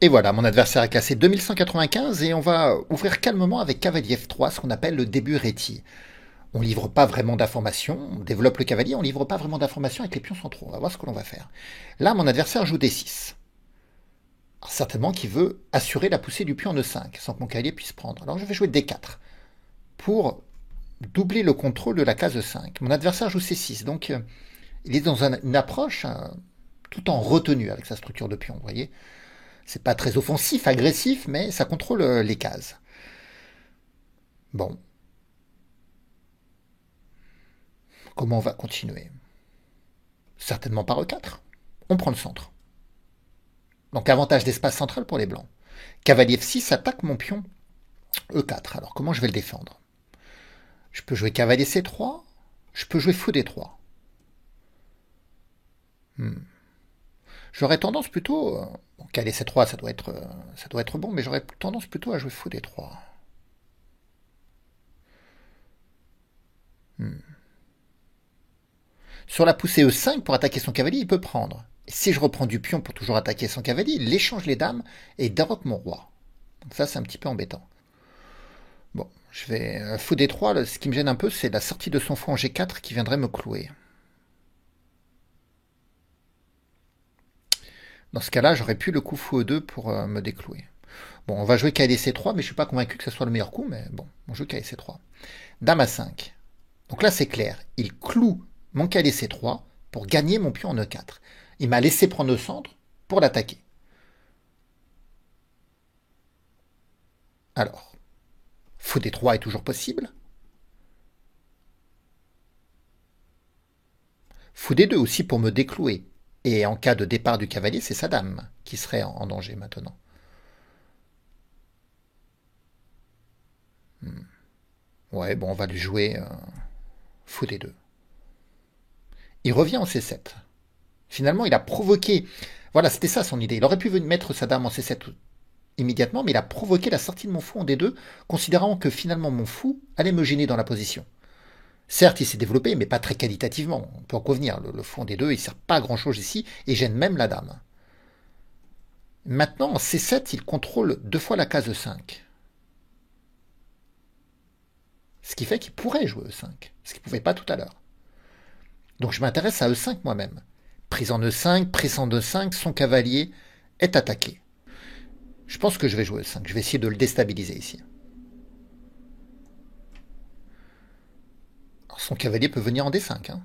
Et voilà, mon adversaire a cassé 2195 et on va ouvrir calmement avec cavalier F3, ce qu'on appelle le début réti. On livre pas vraiment d'informations, on développe le cavalier, on livre pas vraiment d'informations avec les pions centraux. On va voir ce que l'on va faire. Là, mon adversaire joue D6. Alors, certainement qu'il veut assurer la poussée du pion en E5 sans que mon cavalier puisse prendre. Alors je vais jouer D4 pour doubler le contrôle de la case E5. Mon adversaire joue C6, donc il est dans une approche tout en retenue avec sa structure de pion, vous voyez. C'est pas très offensif, agressif, mais ça contrôle les cases. Bon, comment on va continuer? Certainement par E4. On prend le centre. Donc avantage d'espace central pour les blancs. Cavalier F6 attaque mon pion E4. Alors comment je vais le défendre? Je peux jouer cavalier C3, je peux jouer fou D3. J'aurais tendance plutôt... bon, cavalier C3, ça doit être bon, mais j'aurais tendance plutôt à jouer fou D3. Sur la poussée E5, pour attaquer son cavalier, il peut prendre. Et si je reprends du pion pour toujours attaquer son cavalier, il échange les dames et déroque mon roi. Donc ça, c'est un petit peu embêtant. Bon, je vais... fou D3, ce qui me gêne un peu, c'est la sortie de son fou en G4 qui viendrait me clouer. Dans ce cas-là, j'aurais pu le coup fou E2 pour me déclouer. Bon, on va jouer cavalier C3, mais je suis pas convaincu que ce soit le meilleur coup, mais bon, on joue cavalier C3. Dame A5. Donc là, c'est clair. Il cloue mon cavalier C3 pour gagner mon pion en E4. Il m'a laissé prendre le centre pour l'attaquer. Alors, fou D3 est toujours possible. Fou D2 aussi pour me déclouer. Et en cas de départ du cavalier, c'est sa dame qui serait en danger maintenant. Ouais, bon, on va lui jouer fou D2. Il revient en C7. Finalement, il a provoqué... Voilà, c'était ça son idée. Il aurait pu mettre sa dame en C7 immédiatement, mais il a provoqué la sortie de mon fou en D2, considérant que finalement mon fou allait me gêner dans la position. Certes, il s'est développé, mais pas très qualitativement. On peut en convenir. Le fou en D2, il sert pas à grand chose ici et gêne même la dame. Maintenant, en C7, il contrôle deux fois la case E5. Ce qui fait qu'il pourrait jouer E5, ce qu'il ne pouvait pas tout à l'heure. Donc je m'intéresse à E5 moi-même. Prise en E5, prise en E5, son cavalier est attaqué. Je pense que je vais jouer E5. Je vais essayer de le déstabiliser ici. Alors, son cavalier peut venir en D5. Hein.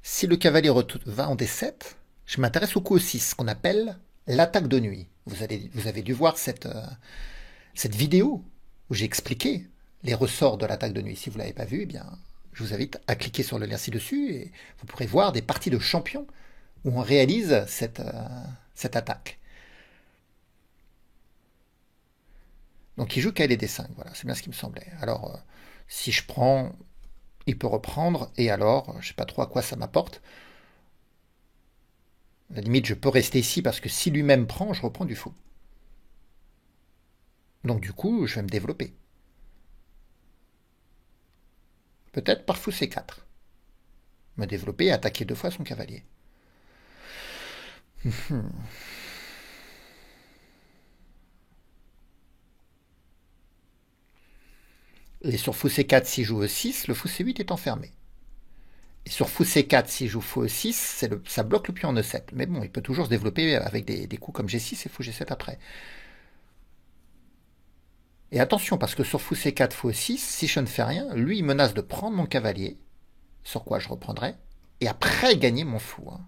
Si le cavalier va en D7, je m'intéresse au coup E6, ce qu'on appelle l'attaque de nuit. Vous avez dû voir cette vidéo où j'ai expliqué les ressorts de l'attaque de nuit. Si vous ne l'avez pas vu, eh bien, je vous invite à cliquer sur le lien ci-dessus et vous pourrez voir des parties de champions où on réalise cette attaque. Donc il joue KL et D5, voilà, c'est bien ce qui me semblait. Alors, si je prends, il peut reprendre, et alors, je ne sais pas trop à quoi ça m'apporte. À la limite, je peux rester ici parce que si lui-même prend, je reprends du fou. Donc du coup, je vais me développer. Peut-être par fou C4. Me développer et attaquer deux fois son cavalier. Et sur fou C4, s'il joue E6, le fou C8 est enfermé. Et sur fou C4, s'il joue fou E6, ça bloque le pion en E7. Mais bon, il peut toujours se développer avec des coups comme G6 et fou G7 après. Et attention, parce que sur fou C4, fou E6, si je ne fais rien, lui, il menace de prendre mon cavalier, sur quoi je reprendrai, et après gagner mon fou. Hein.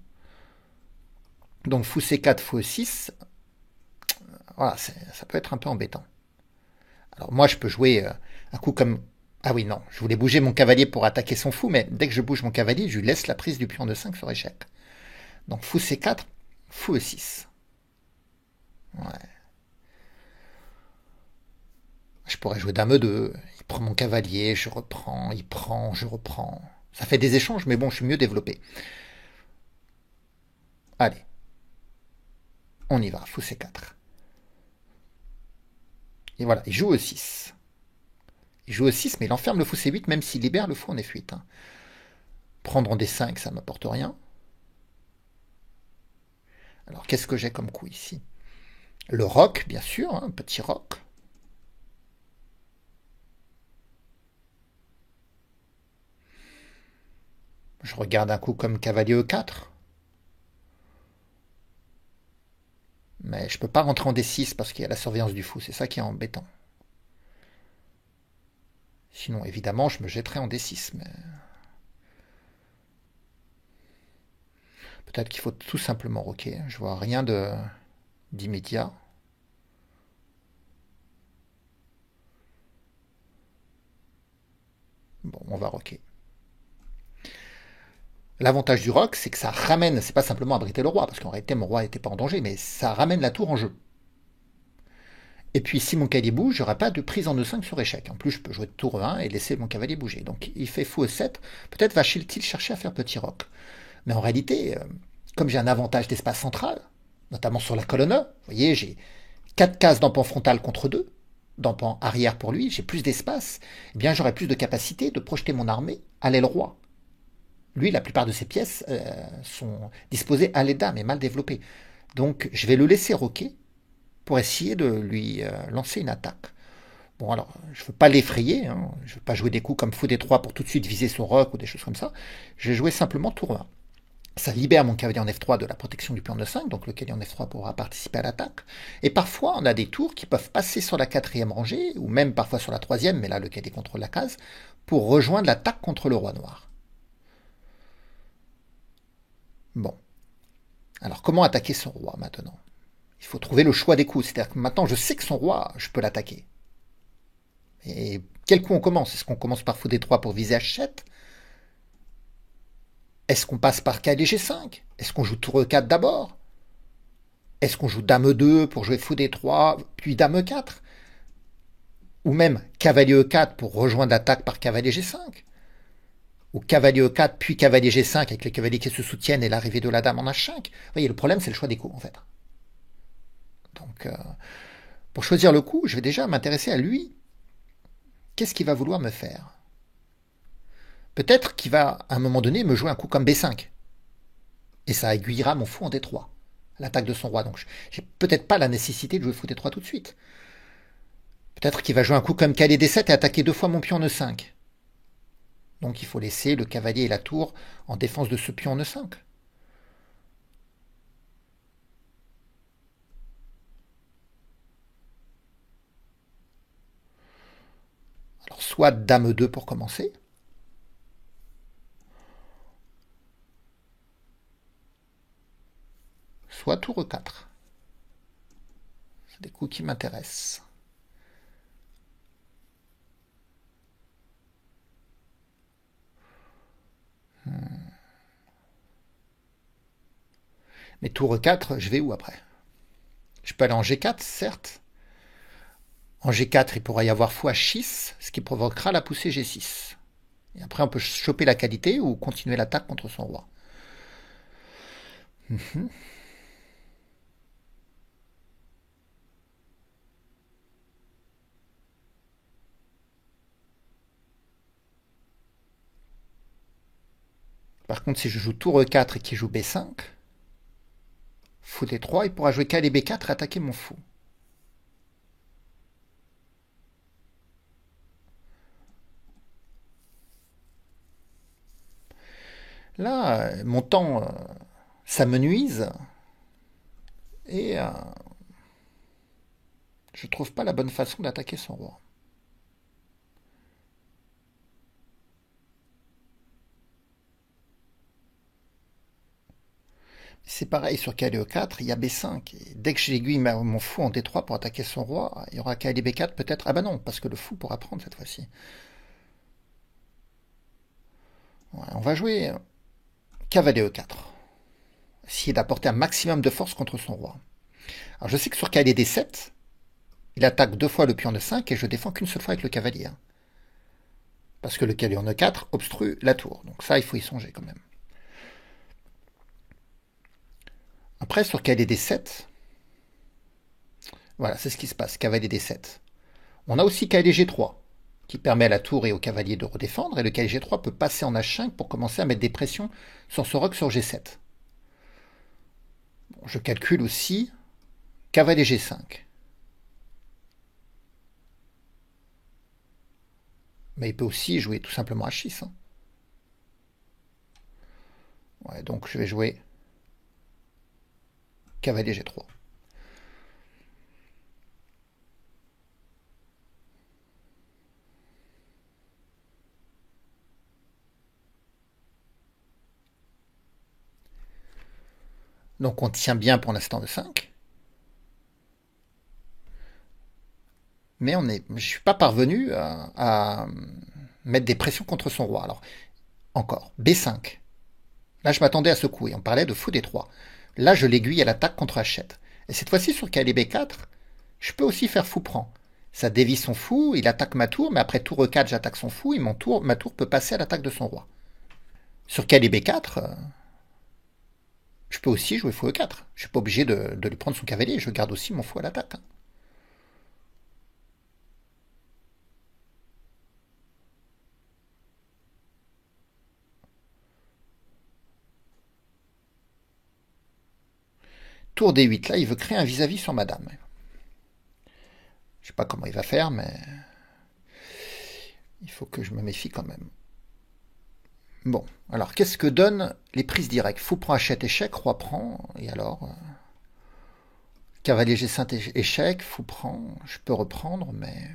Donc fou C4, fou E6, voilà, ça peut être un peu embêtant. Alors moi, je peux jouer un coup comme... Ah oui, non, je voulais bouger mon cavalier pour attaquer son fou, mais dès que je bouge mon cavalier, je lui laisse la prise du pion de 5 sur échec. Donc fou C4, fou E6. Ouais. Je pourrais jouer dame E2, il prend mon cavalier, je reprends, il prend, je reprends. Ça fait des échanges, mais bon, je suis mieux développé. Allez, on y va, fou C4. Et voilà, il joue E6. Il joue E6, mais il enferme le fou C8, même s'il libère le fou en F8. Hein. Prendre en D5, ça ne m'apporte rien. Alors, qu'est-ce que j'ai comme coup ici? Le roc, bien sûr, hein, petit roc. Je regarde un coup comme cavalier E4. Mais je peux pas rentrer en D6 parce qu'il y a la surveillance du fou. C'est ça qui est embêtant. Sinon, évidemment, je me jetterai en D6. Mais peut-être qu'il faut tout simplement roquer. Je vois rien d'immédiat. Bon, on va roquer. L'avantage du roc, c'est que ça ramène, c'est pas simplement abriter le roi, parce qu'en réalité, mon roi n'était pas en danger, mais ça ramène la tour en jeu. Et puis, si mon cavalier bouge, j'aurai pas de prise en E5 sur échec. En plus, je peux jouer de tour 1 et laisser mon cavalier bouger. Donc, il fait fou E7. Peut-être va-t-il chercher à faire petit roc. Mais en réalité, comme j'ai un avantage d'espace central, notamment sur la colonne E, vous voyez, j'ai 4 cases d'empan frontal contre 2, d'empan arrière pour lui, j'ai plus d'espace, eh bien j'aurai plus de capacité de projeter mon armée à l'aile roi. Lui, la plupart de ses pièces sont disposées à l'aile dame et mal développées. Donc je vais le laisser roquer pour essayer de lui lancer une attaque. Bon alors, je ne veux pas l'effrayer, hein, je ne veux pas jouer des coups comme fou D3 pour tout de suite viser son roc ou des choses comme ça. Je vais jouer simplement tour 1. Ça libère mon cavalier en F3 de la protection du pion en E5, donc le cavalier en F3 pourra participer à l'attaque. Et parfois, on a des tours qui peuvent passer sur la quatrième rangée, ou même parfois sur la troisième, mais là le cavalier contrôle la case, pour rejoindre l'attaque contre le roi noir. Bon. Alors comment attaquer son roi maintenant? Il faut trouver le choix des coups, c'est-à-dire que maintenant je sais que son roi, je peux l'attaquer. Et quel coup on commence? Est-ce qu'on commence par fou D3 pour viser H7? Est-ce qu'on passe par cavalier G5? Est-ce qu'on joue tour E4 d'abord? Est-ce qu'on joue dame E2 pour jouer fou D3, puis dame E4? Ou même cavalier E4 pour rejoindre l'attaque par cavalier G5? Ou cavalier E4 puis cavalier G5 avec les cavaliers qui se soutiennent et l'arrivée de la dame en H5? Vous voyez, le problème c'est le choix des coups en fait. Donc, pour choisir le coup, je vais déjà m'intéresser à lui. Qu'est-ce qu'il va vouloir me faire? Peut-être qu'il va, à un moment donné, me jouer un coup comme B5. Et ça aiguillera mon fou en D3. L'attaque de son roi. Donc, j'ai peut-être pas la nécessité de jouer fou D3 tout de suite. Peut-être qu'il va jouer un coup comme cavalier D7 et attaquer 2 fois mon pion en E5. Donc, il faut laisser le cavalier et la tour en défense de ce pion en E5. Alors, soit dame E2 pour commencer. Soit tour E4. C'est des coups qui m'intéressent. Mais tour E4, je vais où après? Je peux aller en G4, certes. En G4, il pourra y avoir fou H6, ce qui provoquera la poussée G6. Et après, on peut choper la qualité ou continuer l'attaque contre son roi. Par contre, si je joue tour E4 et qu'il joue B5, fou D3, il pourra jouer cavalier B4 et attaquer mon fou. Là, mon temps, ça me nuise. Et je trouve pas la bonne façon d'attaquer son roi. C'est pareil sur cavalier E4, il y a B5. Et dès que j'aiguille mon fou en D3 pour attaquer son roi, il y aura cavalier B4 peut-être. Ah bah non, parce que le fou pourra prendre cette fois-ci. Ouais, on va jouer cavalier E4. Essayer d'apporter un maximum de force contre son roi. Alors je sais que sur cavalier D7, il attaque 2 fois le pion en E5 et je défends qu'une seule fois avec le cavalier. Parce que le cavalier en E4 obstrue la tour. Donc ça, il faut y songer quand même. Après, sur cavalier D7, voilà, c'est ce qui se passe, cavalier D7. On a aussi cavalier G3, qui permet à la tour et au cavalier de redéfendre, et le cavalier G3 peut passer en H5 pour commencer à mettre des pressions sur ce roc sur G7. Bon, je calcule aussi Cavalier G5. Mais il peut aussi jouer tout simplement H6. Hein. Ouais, donc je vais jouer cavalier G3. Donc on tient bien pour l'instant de 5. Mais je ne suis pas parvenu à mettre des pressions contre son roi. Alors, encore, B5. Là, je m'attendais à secouer. On parlait de fou D3. Là, je l'aiguille à l'attaque contre H7. Et cette fois-ci, sur cavalier B4, je peux aussi faire fou prend. Ça dévie son fou, il attaque ma tour, mais après tour E4, j'attaque son fou, et ma tour peut passer à l'attaque de son roi. Sur cavalier B4, je peux aussi jouer fou E4. Je ne suis pas obligé de lui prendre son cavalier, je garde aussi mon fou à l'attaque. Hein. Tour D8, là, il veut créer un vis-à-vis sur ma dame. Je sais pas comment il va faire, mais il faut que je me méfie quand même. Bon, alors qu'est-ce que donnent les prises directes? Fou prend, achète, échec, roi prend, et alors cavalier G5, échec, fou prend, je peux reprendre, mais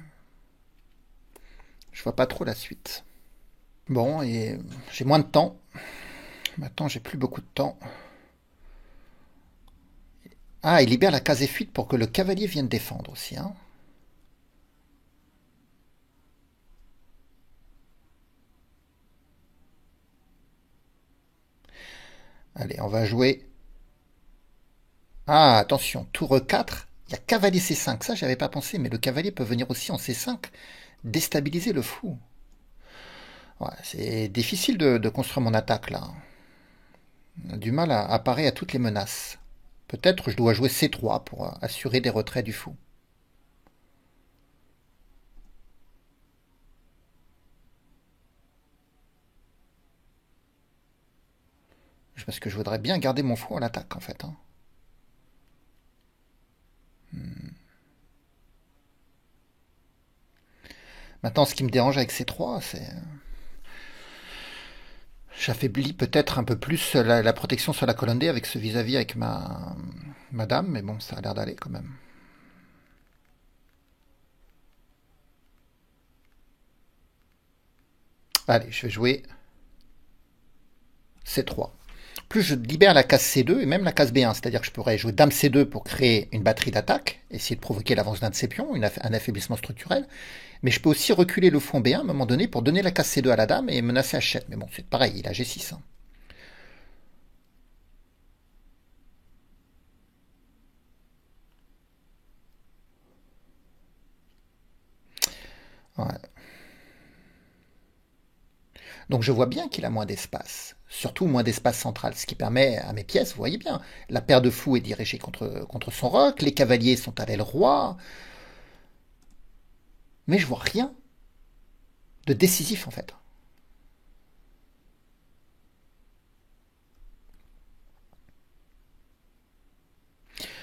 je vois pas trop la suite. Bon, et j'ai moins de temps. Maintenant, j'ai plus beaucoup de temps. Ah, il libère la case F8 pour que le cavalier vienne défendre aussi, hein. Allez, on va jouer. Ah, attention, tour E4, il y a cavalier C5. Ça, j'avais pas pensé, mais le cavalier peut venir aussi en C5, déstabiliser le fou. Ouais, c'est difficile de construire mon attaque là. On a du mal à parer à toutes les menaces. Peut-être je dois jouer C3 pour assurer des retraits du fou. Parce que je voudrais bien garder mon fou à l'attaque en fait. Hein. Maintenant, ce qui me dérange avec C3, c'est... J'affaiblis peut-être un peu plus la protection sur la colonne D avec ce vis-à-vis avec ma dame, mais bon, ça a l'air d'aller quand même. Allez, je vais jouer C3. Plus je libère la case C2 et même la case B1, c'est-à-dire que je pourrais jouer dame C2 pour créer une batterie d'attaque, essayer de provoquer l'avance d'un de ses pions, un affaiblissement structurel, mais je peux aussi reculer le fou en B1 à un moment donné pour donner la case C2 à la dame et menacer H7. Mais bon, c'est pareil, il a G6. Hein. Ouais. Donc je vois bien qu'il a moins d'espace, surtout moins d'espace central, ce qui permet à mes pièces, vous voyez bien, la paire de fous est dirigée contre son roc, les cavaliers sont à l'aile roi, mais je vois rien de décisif en fait.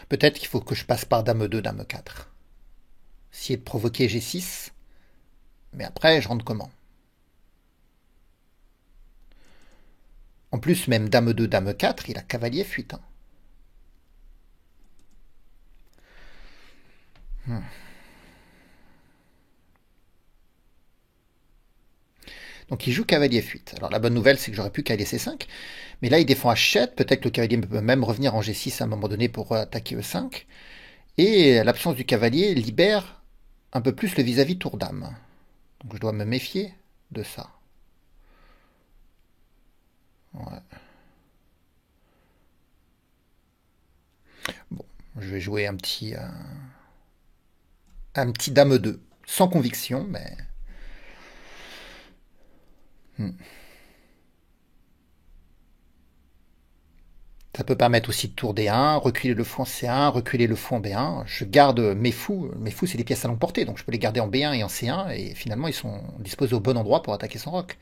Peut-être qu'il faut que je passe par dame 2, dame 4. Essayer de provoquer G6, mais après je rentre comment? En plus, même dame 2, dame 4, il a cavalier fuite. Hein. Donc il joue cavalier fuite. Alors la bonne nouvelle, c'est que j'aurais pu cavalier C5. Mais là, il défend H7. Peut-être que le cavalier peut même revenir en G6 à un moment donné pour attaquer E5. Et l'absence du cavalier libère un peu plus le vis-à-vis tour dame. Donc je dois me méfier de ça. Ouais. Bon, je vais jouer un petit dame 2. Sans conviction, mais... Ça peut permettre aussi de tour D1, reculer le fou en C1, reculer le fou en B1. Je garde mes fous. Mes fous, c'est des pièces à longue portée, donc je peux les garder en B1 et en C1, et finalement, ils sont disposés au bon endroit pour attaquer son roc.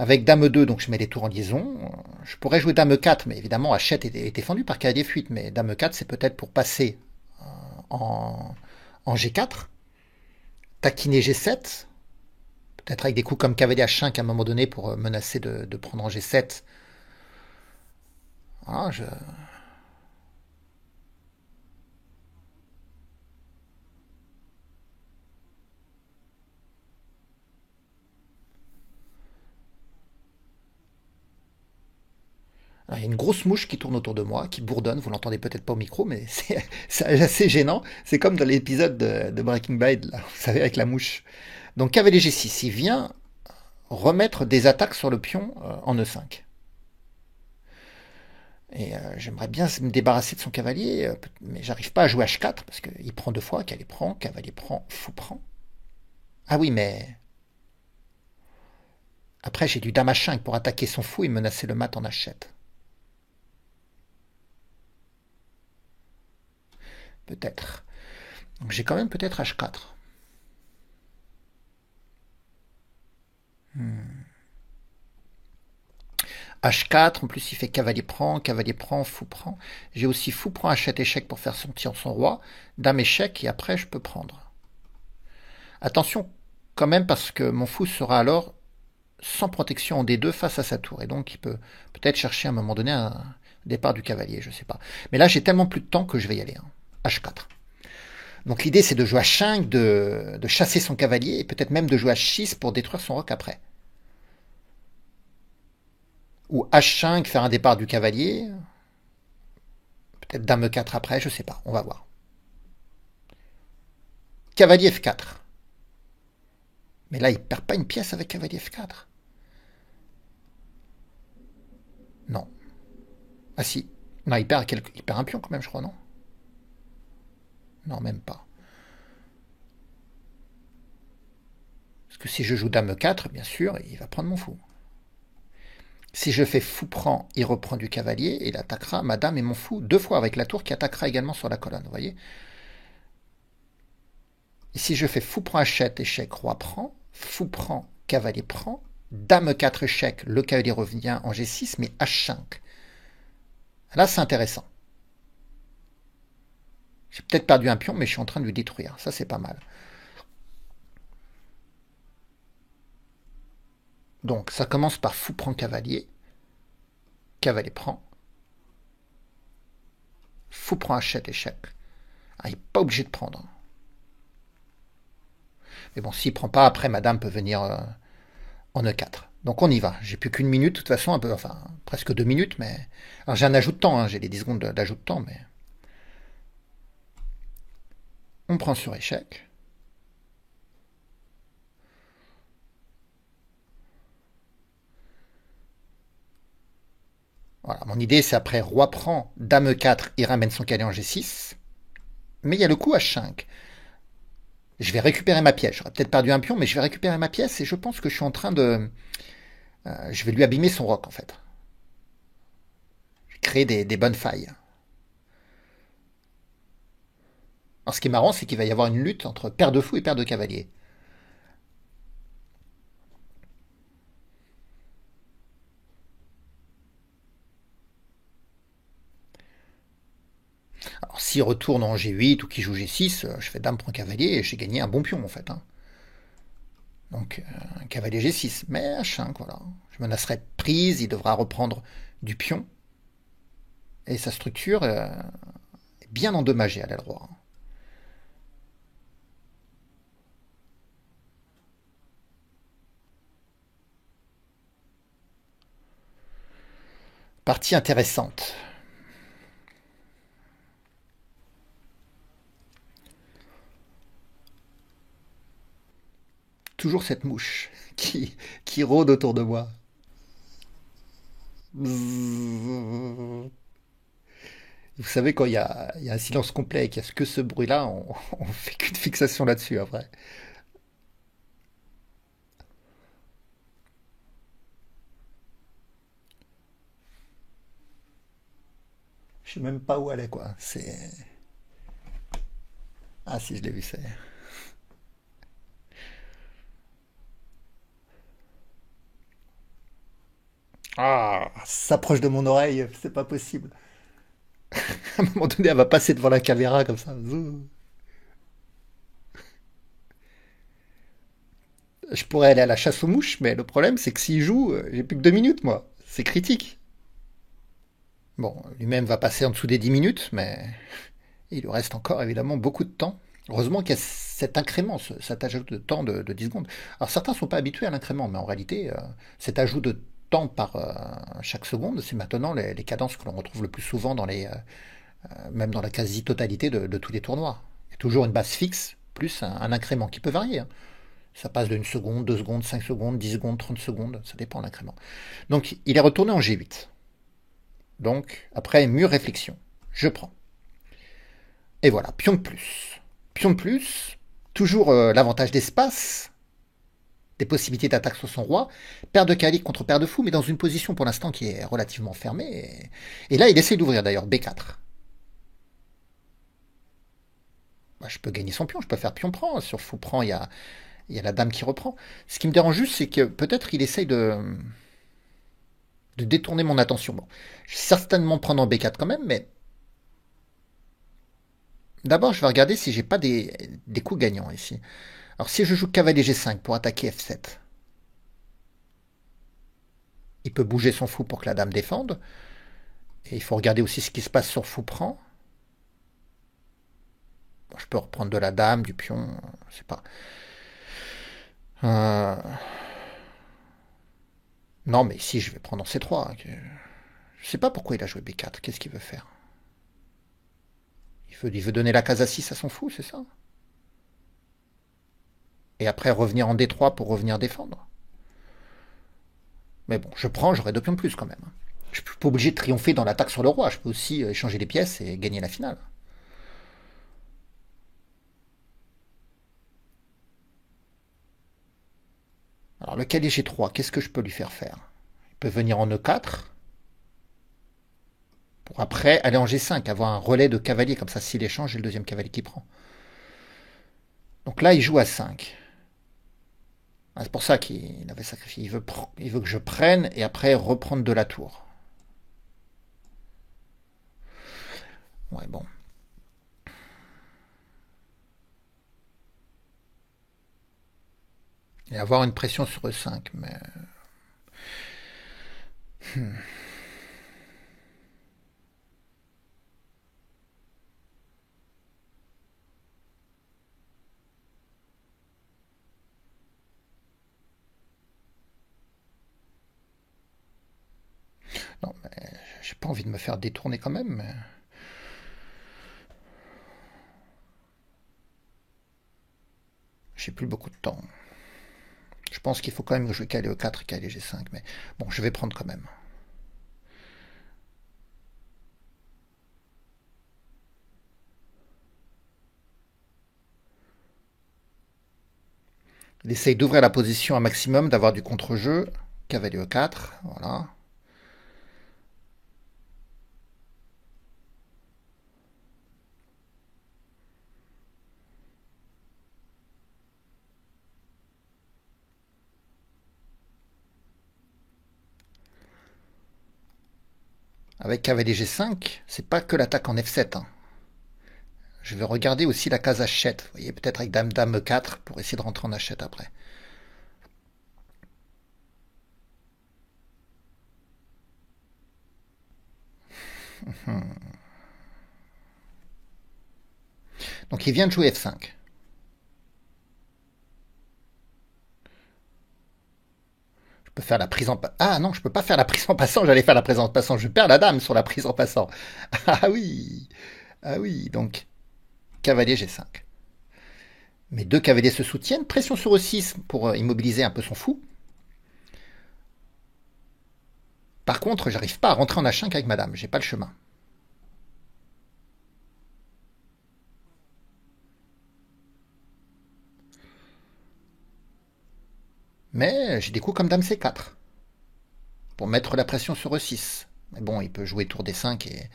Avec dame 2, donc je mets les tours en liaison. Je pourrais jouer dame 4, mais évidemment Hachette est défendu par cavalier f8. Mais dame 4, c'est peut-être pour passer en, en G4. Taquiner G7. Peut-être avec des coups comme cavalier H5 à un moment donné pour menacer de prendre en G7. Ah, il y a une grosse mouche qui tourne autour de moi, qui bourdonne, vous l'entendez peut-être pas au micro, mais c'est assez gênant. C'est comme dans l'épisode de Breaking Bad, là, vous savez, avec la mouche. Donc cavalier G6, il vient remettre des attaques sur le pion en E5. Et j'aimerais bien me débarrasser de son cavalier, mais j'arrive pas à jouer H4, parce qu'il prend deux fois, cavalier prend, fou prend. Ah oui, mais après j'ai du dame H5 pour attaquer son fou et menacer le mat en H7. Peut-être. Donc j'ai quand même peut-être H4. H4, en plus il fait cavalier prend, fou prend. J'ai aussi fou prend H7 échec pour faire sortir son roi, dame échec et après je peux prendre. Attention quand même parce que mon fou sera alors sans protection en D2 face à sa tour et donc il peut peut-être chercher à un moment donné un départ du cavalier, je sais pas. Mais là j'ai tellement plus de temps que je vais y aller. Hein. H4. Donc l'idée c'est de jouer H5, de chasser son cavalier et peut-être même de jouer H6 pour détruire son roc après. Ou H5, faire un départ du cavalier. Peut-être dame 4 après, je sais pas, on va voir. Cavalier F4. Mais là, il perd pas une pièce avec cavalier F4. Non. Ah si. Non, il perd un pion quand même, je crois, non? Non, même pas. Parce que si je joue dame 4, bien sûr, il va prendre mon fou. Si je fais fou prend, il reprend du cavalier et il attaquera ma dame et mon fou deux fois avec la tour qui attaquera également sur la colonne, vous voyez? Et si je fais fou prend achète, échec, roi prend, fou prend, cavalier prend, dame 4 échec, le cavalier revient en G6, mais H5. Là, c'est intéressant. J'ai peut-être perdu un pion, mais je suis en train de lui détruire. Ça, c'est pas mal. Donc, ça commence par fou prend cavalier, cavalier prend, fou prend achète, échec. Ah, il n'est pas obligé de prendre. Mais bon, s'il prend pas, après, madame peut venir en E4. Donc on y va. J'ai plus qu'une minute, de toute façon, un peu, enfin, presque 2 minutes, mais. Alors j'ai un ajout de temps, hein, j'ai les 10 secondes d'ajout de temps, mais. On prend sur échec. Voilà, mon idée c'est après roi prend, dame 4, il ramène son cavalier en G6. Mais il y a le coup H5. Je vais récupérer ma pièce. J'aurais peut-être perdu un pion, mais je vais récupérer ma pièce et je pense que je suis en train de. Je vais lui abîmer son roc en fait. Je vais créer des bonnes failles. Alors ce qui est marrant, c'est qu'il va y avoir une lutte entre paire de fou et paire de cavalier. Alors s'il retourne en G8 ou qu'il joue G6, je fais dame prend cavalier et j'ai gagné un bon pion en fait. Hein. Donc un cavalier G6, mais H5, voilà. Je menacerai de prise, il devra reprendre du pion. Et sa structure est bien endommagée à l'aile droite. Partie intéressante. Toujours cette mouche qui rôde autour de moi. Vous savez, quand il y a un silence complet et qu'il n'y a que ce bruit-là, on fait qu'une fixation là-dessus après. Je sais même pas où elle est, quoi. C'est. Ah, si, je l'ai vu, c'est. Ah, ça s'approche de mon oreille, c'est pas possible. À un moment donné, elle va passer devant la caméra comme ça. Zou. Je pourrais aller à la chasse aux mouches, mais le problème, c'est que s'il joue, j'ai plus que 2 minutes, moi. C'est critique. Bon, lui-même va passer en dessous des 10 minutes, mais il lui reste encore évidemment beaucoup de temps. Heureusement qu'il y a cet incrément, cet ajout de temps de 10 secondes. Alors certains ne sont pas habitués à l'incrément, mais en réalité, cet ajout de temps par chaque seconde, c'est maintenant les cadences que l'on retrouve le plus souvent même dans la quasi-totalité de tous les tournois. Il y a toujours une base fixe, plus un incrément qui peut varier, hein. Ça passe de 1 seconde, 2 secondes, 5 secondes, 10 secondes, 30 secondes, ça dépend de l'incrément. Donc il est retourné en G8. Donc après mûre réflexion, je prends. Et voilà, pion de plus. Pion de plus, toujours l'avantage d'espace, des possibilités d'attaque sur son roi, paire de cavaliers contre paire de fous, mais dans une position pour l'instant qui est relativement fermée. Et là, il essaie d'ouvrir d'ailleurs, B4. Bah, je peux gagner son pion, je peux faire pion prend. Sur fou prend, il y a la dame qui reprend. Ce qui me dérange juste, c'est que peut-être il essaye de détourner mon attention. Bon, je vais certainement prendre en B4 quand même, mais d'abord, je vais regarder si j'ai pas des coups gagnants ici. Alors si je joue cavalier G5 pour attaquer F7, il peut bouger son fou pour que la dame défende. Et il faut regarder aussi ce qui se passe sur fou prend. Bon, je peux reprendre de la dame, du pion, je sais pas. Euh, Non, mais ici je vais prendre en C3. Je sais pas pourquoi il a joué B4. Qu'est-ce qu'il veut faire? Il veut donner la case à 6 à son fou, c'est ça? Et après revenir en D3 pour revenir défendre. Mais bon, je prends, j'aurai 2 pions de plus quand même. Je suis pas obligé de triompher dans l'attaque sur le roi. Je peux aussi échanger les pièces et gagner la finale. Alors le cavalier G3, qu'est-ce que je peux lui faire faire? Il peut venir en E4 pour après aller en G5, avoir un relais de cavalier. Comme ça, s'il échange, j'ai le deuxième cavalier qui prend. Donc là, il joue à 5. Ah, c'est pour ça qu'il avait sacrifié. Il veut que je prenne et après reprendre de la tour. Ouais, bon. Et avoir une pression sur E5, mais... Non, mais j'ai pas envie de me faire détourner quand même. Mais... J'ai plus beaucoup de temps. Je pense qu'il faut quand même jouer cavalier E4 et cavalier G5, mais bon, je vais prendre quand même. Il essaye d'ouvrir la position un maximum, d'avoir du contre-jeu. Cavalier E4, voilà. Avec cavalier G5, c'est pas que l'attaque en F7, hein. Je vais regarder aussi la case H7. Vous voyez, peut-être avec dame E4 pour essayer de rentrer en H7 après. Donc il vient de jouer F5. Je peux faire la prise en... Ah non, je peux pas faire la prise en passant, j'allais faire la prise en passant. Je perds la dame sur la prise en passant. Ah oui. Ah oui, donc cavalier G5. Mes deux cavaliers se soutiennent. Pression sur E6 pour immobiliser un peu son fou. Par contre, j'arrive pas à rentrer en H5 avec madame. J'ai pas le chemin. Mais j'ai des coups comme dame C4 pour mettre la pression sur E6. Mais bon, il peut jouer tour D5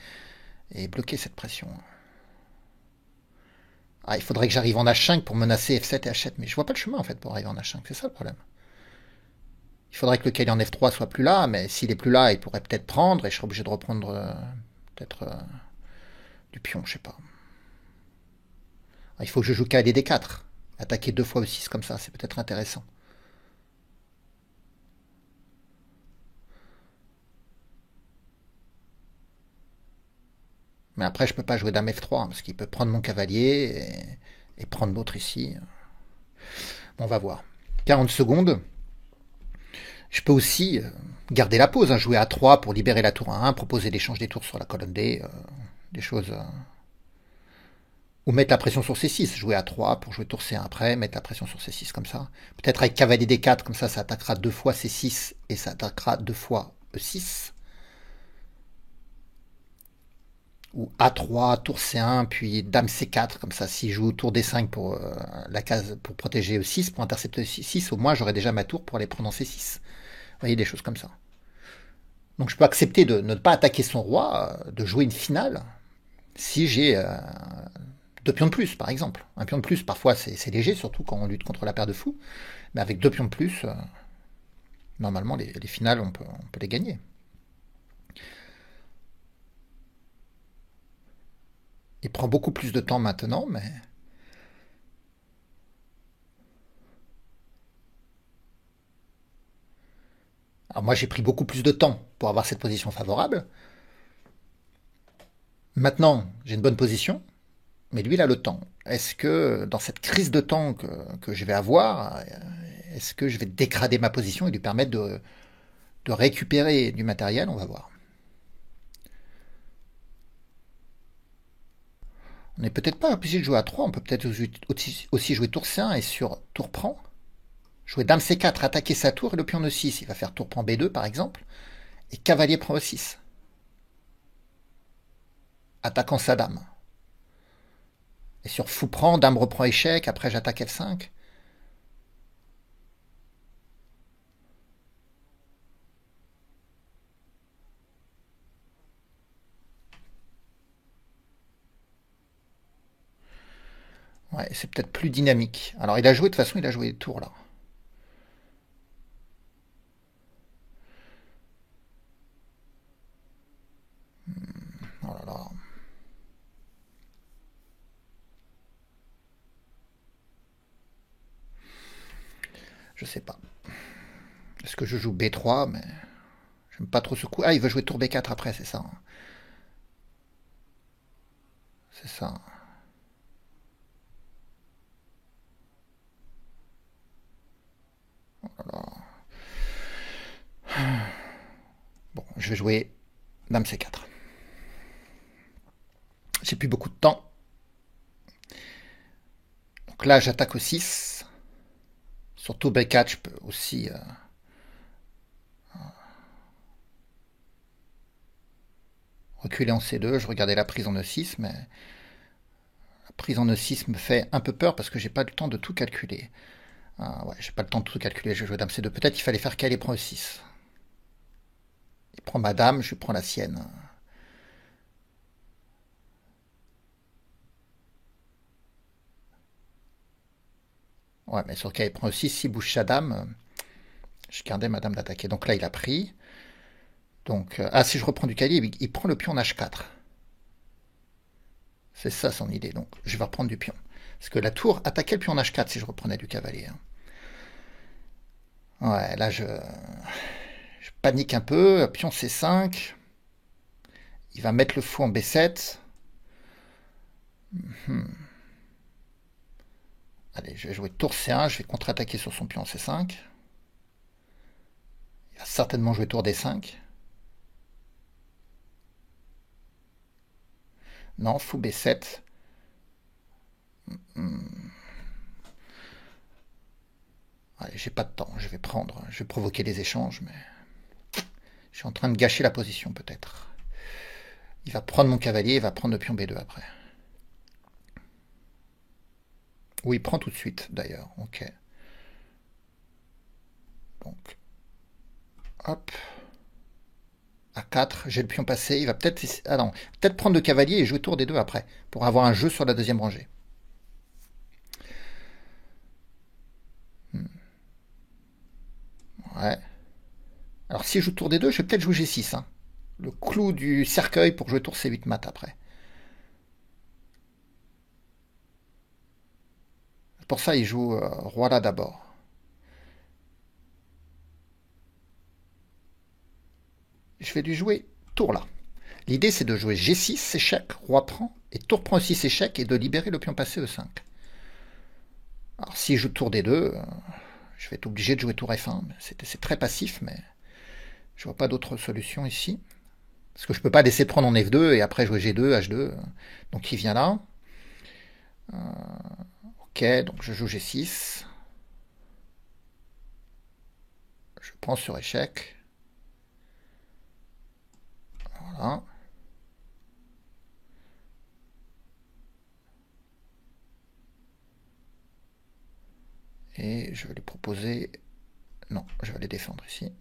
et bloquer cette pression. Ah, il faudrait que j'arrive en H5 pour menacer F7 et H7, mais je vois pas le chemin en fait pour arriver en H5. C'est ça le problème. Il faudrait que le cavalier en F3 soit plus là, mais s'il est plus là, il pourrait peut-être prendre, et je serais obligé de reprendre peut-être du pion, je sais pas. Il faut que je joue cavalier D4. Attaquer 2 fois E6 comme ça, c'est peut-être intéressant. Mais après, je peux pas jouer dame F3, parce qu'il peut prendre mon cavalier et prendre l'autre ici. Bon, on va voir. 40 secondes. Je peux aussi garder la pause, hein, jouer à 3 pour libérer la tour à 1, proposer l'échange des tours sur la colonne D, des choses... ou mettre la pression sur C6, jouer à 3 pour jouer tour C1 après, mettre la pression sur C6 comme ça. Peut-être avec cavalier D4, comme ça attaquera 2 fois C6 et ça attaquera 2 fois E6. Ou A3, tour C1, puis dame C4, comme ça, si je joue tour D5 pour la case pour protéger E6, pour intercepter E6, au moins j'aurai déjà ma tour pour aller prendre en C6. Vous voyez, des choses comme ça. Donc je peux accepter de ne pas attaquer son roi, de jouer une finale, si j'ai 2 pions de plus, par exemple. Un pion de plus, parfois c'est léger, surtout quand on lutte contre la paire de fous, mais avec 2 pions de plus, normalement les finales, on peut les gagner. Il prend beaucoup plus de temps maintenant, mais... Alors moi j'ai pris beaucoup plus de temps pour avoir cette position favorable. Maintenant, j'ai une bonne position, mais lui il a le temps. Est-ce que dans cette crise de temps que je vais avoir, est-ce que je vais dégrader ma position et lui permettre de récupérer du matériel? On va voir. On n'est peut-être pas obligé de jouer à 3, on peut peut-être aussi jouer tour C1 et sur tour prend. Jouer dame C4, attaquer sa tour et le pion E6. Il va faire tour prend B2 par exemple. Et cavalier prend E6. Attaquant sa dame. Et sur fou prend, dame reprend échec, après j'attaque F5. Ouais, c'est peut-être plus dynamique. Alors il a joué, de toute façon, il a joué les tours là. Oh là là. Je sais pas. Est-ce que je joue B3, mais j'aime pas trop ce coup. Ah, il veut jouer tour B4 après, c'est ça. C'est ça. Oh là là. Bon, je vais jouer dame C4. J'ai plus beaucoup de temps. Donc là, j'attaque au 6. Sur tour B4, je peux aussi reculer en C2. Je regardais la prise en E6, mais la prise en E6 me fait un peu peur parce que j'ai pas le temps de tout calculer. Ah, ouais, j'ai pas le temps de tout calculer. Je vais jouer dame C2. Peut-être qu'il fallait faire cavalier prend E6. Il prend ma dame, je prends la sienne. Ouais, mais sur cavalier prend E6, s'il bouge sa dame, je gardais ma dame d'attaquer. Donc là, il a pris. Donc, si je reprends du cavalier, il prend le pion en H4. C'est ça son idée. Donc, je vais reprendre du pion. Parce que la tour attaquait le pion en H4 si je reprenais du cavalier. Ouais, là, je panique un peu. Pion C5. Il va mettre le fou en B7. Allez, je vais jouer tour C1. Je vais contre-attaquer sur son pion en C5. Il va certainement jouer tour D5. Non, fou B7. Allez, j'ai pas de temps. Je vais prendre. Je vais provoquer les échanges, mais je suis en train de gâcher la position peut-être. Il va prendre mon cavalier. Il va prendre le pion B2 après. Ou il prend tout de suite d'ailleurs. Ok. Donc, hop. A4, j'ai le pion passé. Il va peut-être. Ah non, peut-être prendre le cavalier et jouer tour D2 après. Pour avoir un jeu sur la deuxième rangée. Ouais. Alors si je joue tour D2, je vais peut-être jouer G6. Hein. Le clou du cercueil pour jouer tour C8 mat après. Pour ça, il joue roi là d'abord. Je vais lui jouer tour là. L'idée, c'est de jouer G6, échec, roi prend, et tour prend aussi échec, et de libérer le pion passé E5. Alors, si je joue tour D2, je vais être obligé de jouer tour F1. C'est très passif, mais je vois pas d'autre solution ici. Parce que je peux pas laisser prendre en F2, et après jouer G2, H2. Donc, il vient là. Ok, donc je joue G6. Je prends sur échec. Voilà. Et je vais lui proposer... Non, je vais aller défendre ici.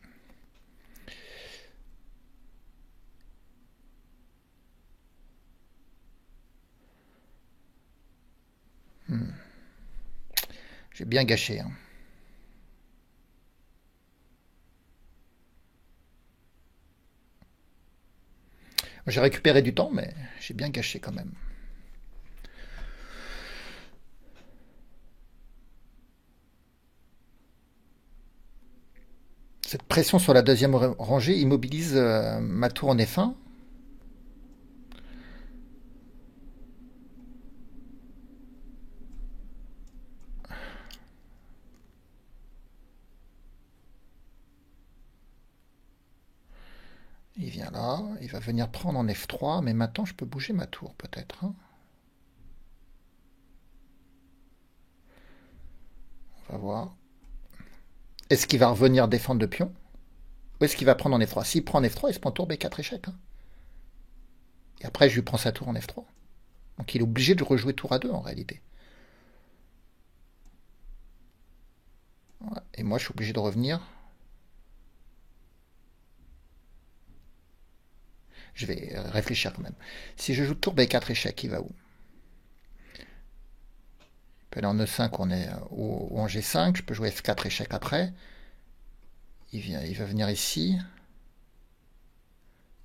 J'ai bien gâché. Hein. J'ai récupéré du temps, mais j'ai bien gâché quand même. Cette pression sur la deuxième rangée immobilise ma tour en F1. Il vient là, il va venir prendre en F3, mais maintenant je peux bouger ma tour peut-être. Hein. On va voir. Est-ce qu'il va revenir défendre de pion? Ou est-ce qu'il va prendre en F3? S'il prend en F3, il se prend tour B4 échec. Hein. Et après, je lui prends sa tour en F3. Donc il est obligé de rejouer tour A2 en réalité. Ouais. Et moi, je suis obligé de revenir. Je vais réfléchir quand même. Si je joue tour B4 échec, il va où? Il peut aller en E5 ou en G5. Je peux jouer F4 échec après. Il va venir ici.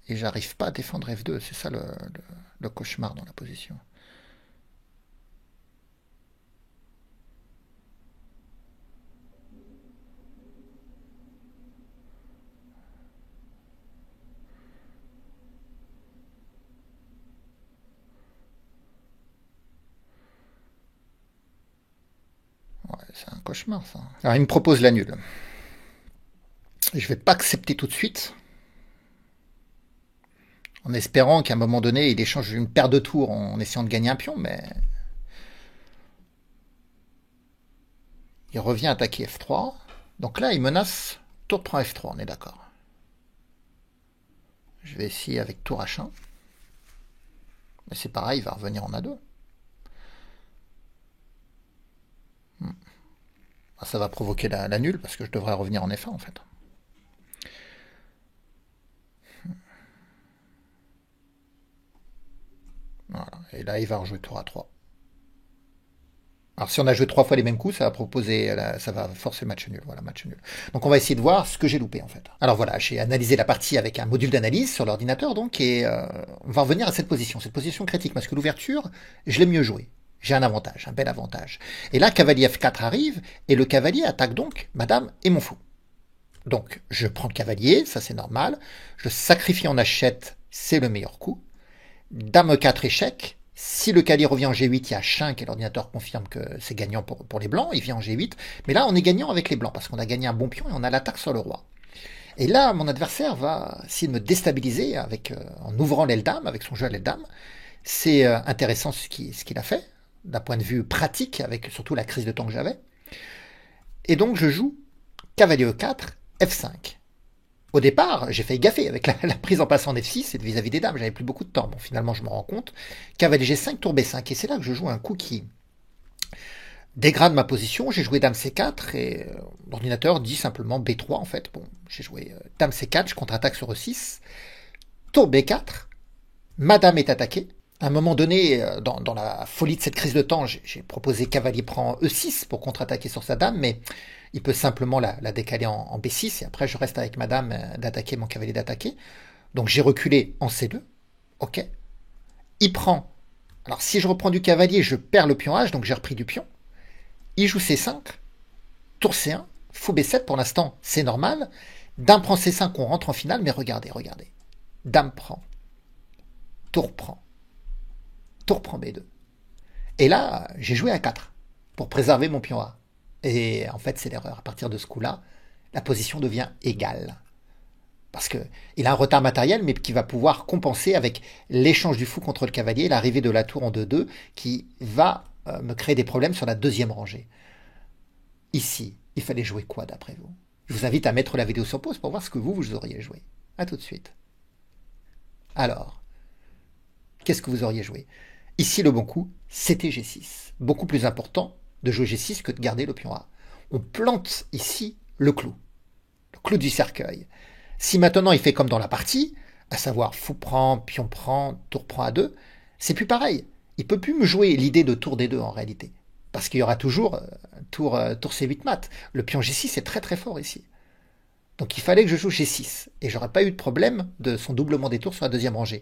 Et j'arrive pas à défendre F2. C'est ça le cauchemar dans la position. Ouais, c'est un cauchemar ça. Alors il me propose la nulle. Je vais pas accepter tout de suite. En espérant qu'à un moment donné, il échange une paire de tours en essayant de gagner un pion, mais... Il revient attaquer F3. Donc là, il menace tour prend F3, on est d'accord. Je vais essayer avec tour H1. Mais c'est pareil, il va revenir en A2. Ça va provoquer la nulle, parce que je devrais revenir en F1 en fait. Voilà. Et là, il va rejouer tour A3. Alors si on a joué 3 fois les mêmes coups, ça va proposer, ça va forcer match nul. Voilà, match nul. Donc on va essayer de voir ce que j'ai loupé en fait. Alors voilà, j'ai analysé la partie avec un module d'analyse sur l'ordinateur, donc, et on va revenir à cette position critique, parce que l'ouverture, je l'ai mieux joué. J'ai un avantage, un bel avantage. Et là, cavalier F4 arrive, et le cavalier attaque donc madame et mon fou. Donc je prends le cavalier, ça c'est normal. Je sacrifie en H7, c'est le meilleur coup. Dame E4 échec. Si le cavalier revient en G8, il y a H5 et l'ordinateur confirme que c'est gagnant pour les blancs, il vient en G8. Mais là, on est gagnant avec les blancs parce qu'on a gagné un bon pion et on a l'attaque sur le roi. Et là, mon adversaire va essayer de me déstabiliser en ouvrant l'aile dame, avec son jeu à l'aile dame. C'est intéressant ce qu'il a fait, d'un point de vue pratique, avec surtout la crise de temps que j'avais. Et donc, je joue cavalier E4, F5. Au départ, j'ai failli gaffer avec la prise en passant en F6 et vis-à-vis des dames, j'avais plus beaucoup de temps. Bon, finalement, je me rends compte. Cavalier G5, tour B5. Et c'est là que je joue un coup qui dégrade ma position. J'ai joué dame C4 et l'ordinateur dit simplement B3 en fait. Bon, j'ai joué dame C4, je contre-attaque sur E6. Tour B4. Ma dame est attaquée. À un moment donné, dans la folie de cette crise de temps, j'ai proposé cavalier prend E6 pour contre-attaquer sur sa dame, mais il peut simplement la décaler en B6, et après je reste avec ma dame d'attaquer, mon cavalier d'attaquer. Donc j'ai reculé en C2, ok. Il prend. Alors si je reprends du cavalier, je perds le pion H, donc j'ai repris du pion. Il joue C5, tour C1, fou B7, pour l'instant c'est normal. Dame prend C5, on rentre en finale, mais regardez, regardez. Dame prend, tour prend, tour prend B2. Et là, j'ai joué à 4 pour préserver mon pion A. Et en fait, c'est l'erreur. À partir de ce coup-là, la position devient égale. Parce que il a un retard matériel, mais qui va pouvoir compenser avec l'échange du fou contre le cavalier, l'arrivée de la tour en 2-2, qui va me créer des problèmes sur la deuxième rangée. Ici, il fallait jouer quoi d'après vous? Je vous invite à mettre la vidéo sur pause pour voir ce que vous auriez joué. A tout de suite. Alors, qu'est-ce que vous auriez joué? Ici, le bon coup, c'était G6. Beaucoup plus important de jouer G6 que de garder le pion A. On plante ici le clou du cercueil. Si maintenant il fait comme dans la partie, à savoir fou prend, pion prend, tour prend A2, c'est plus pareil. Il peut plus me jouer l'idée de tour D2 en réalité. Parce qu'il y aura toujours tour C8 mat. Le pion G6 est très très fort ici. Donc il fallait que je joue G6. Et j'aurais pas eu de problème de son doublement des tours sur la deuxième rangée.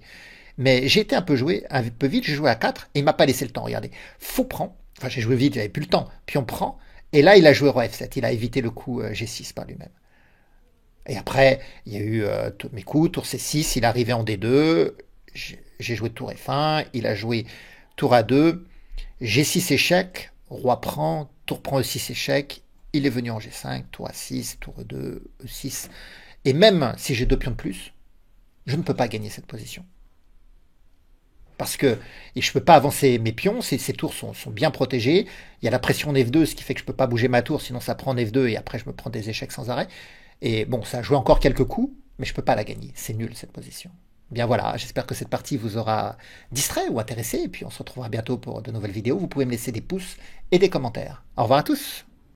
Mais j'ai été un peu vite, j'ai joué à 4 et il m'a pas laissé le temps. Regardez, fou prend, enfin j'ai joué vite, j'avais plus le temps, pion prend, et là il a joué roi F7, il a évité le coup G6 par lui-même. Et après, il y a eu mes coups, tour C6, il est arrivé en D2, j'ai joué tour F1, il a joué tour A2, G6 échec, roi prend E6 échec, il est venu en G5, tour A6, tour E2, E6. Et même si j'ai 2 pions de plus, je ne peux pas gagner cette position. Parce que et je ne peux pas avancer mes pions, ces tours sont bien protégés. Il y a la pression en F2, ce qui fait que je ne peux pas bouger ma tour, sinon ça prend en F2 et après je me prends des échecs sans arrêt. Et bon, ça a joué encore quelques coups, mais je ne peux pas la gagner. C'est nul cette position. Bien voilà, j'espère que cette partie vous aura distrait ou intéressé, et puis on se retrouvera bientôt pour de nouvelles vidéos. Vous pouvez me laisser des pouces et des commentaires. Au revoir à tous.